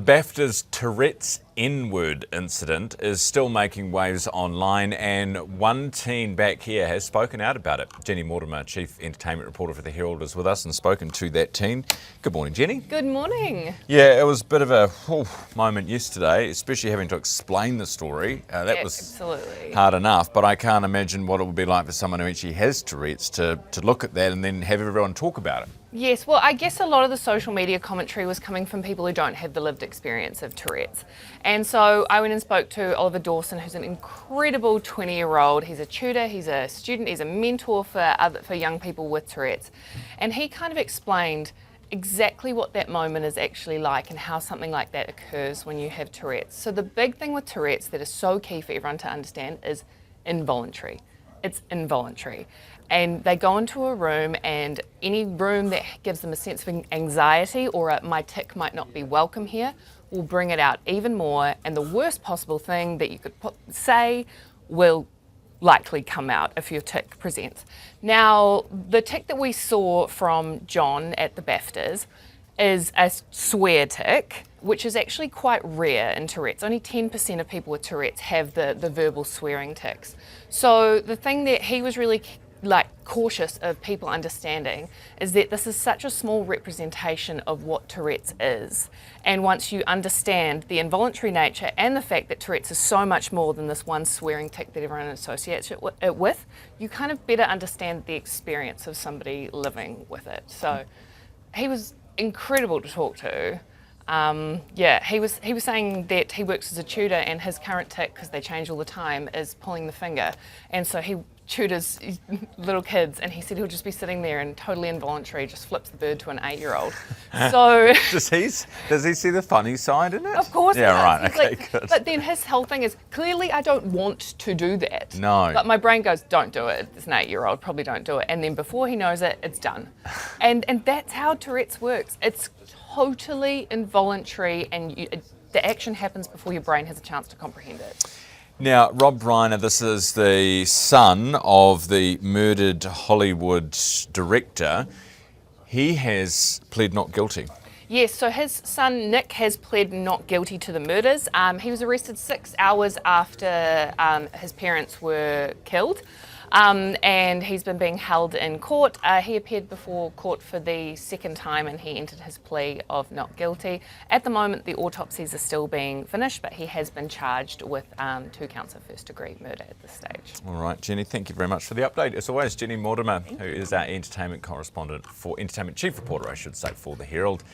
BAFTA's Tourette's N-word incident is still making waves online, and one teen back here has spoken out about it. Jenni Mortimer, Chief Entertainment Reporter for the Herald, is with us and spoken to that teen. Good morning, Jenni. Good morning. Yeah, it was a bit of a moment yesterday, especially having to explain the story. That was absolutely hard enough, but I can't imagine what it would be like for someone who actually has Tourette's to look at that and then have everyone talk about it. Yes, well, I guess a lot of the social media commentary was coming from people who don't have the lived experience of Tourette's. And so I went and spoke to Oliver Dawson, who's an incredible 20-year-old. He's a tutor, he's a student, he's a mentor for young people with Tourette's. And he kind of explained exactly what that moment is actually like and how something like that occurs when you have Tourette's. So the big thing with Tourette's that is so key for everyone to understand is involuntary. It's involuntary. And they go into a room, and any room that gives them a sense of anxiety or my tic might not be welcome here will bring it out even more, and the worst possible thing that you could say will likely come out if your tic presents. Now, the tic that we saw from John at the Baftas is a swear tic, which is actually quite rare in Tourette's. Only 10% of people with Tourette's have the verbal swearing tics. So the thing that he was really cautious of people understanding is that this is such a small representation of what Tourette's is. And once you understand the involuntary nature and the fact that Tourette's is so much more than this one swearing tic that everyone associates it with, you kind of better understand the experience of somebody living with it. So he was incredible to talk to. He was saying that he works as a tutor, and his current tic, because they change all the time, is pulling the finger. And so he tutors little kids, and he said he'll just be sitting there and totally involuntary just flips the bird to an 8-year-old. So does he see the funny side in it? Of course. Yeah, right. He's okay, good. But then his whole thing is, clearly I don't want to do that. No. But my brain goes, don't do it. It's an 8-year-old, probably don't do it. And then before he knows it, it's done. And that's how Tourette's works. It's totally involuntary, and the action happens before your brain has a chance to comprehend it. Now, Rob Reiner, this is the son of the murdered Hollywood director. He has pled not guilty. Yes, so his son Nick has pled not guilty to the murders. He was arrested 6 hours after his parents were killed. And he's been being held in court. He appeared before court for the second time, and he entered his plea of not guilty. At the moment, the autopsies are still being finished, but he has been charged with 2 counts of first-degree murder at this stage. All right, Jenni, thank you very much for the update. As always, Jenni Mortimer, who is our entertainment chief reporter, I should say, for the Herald.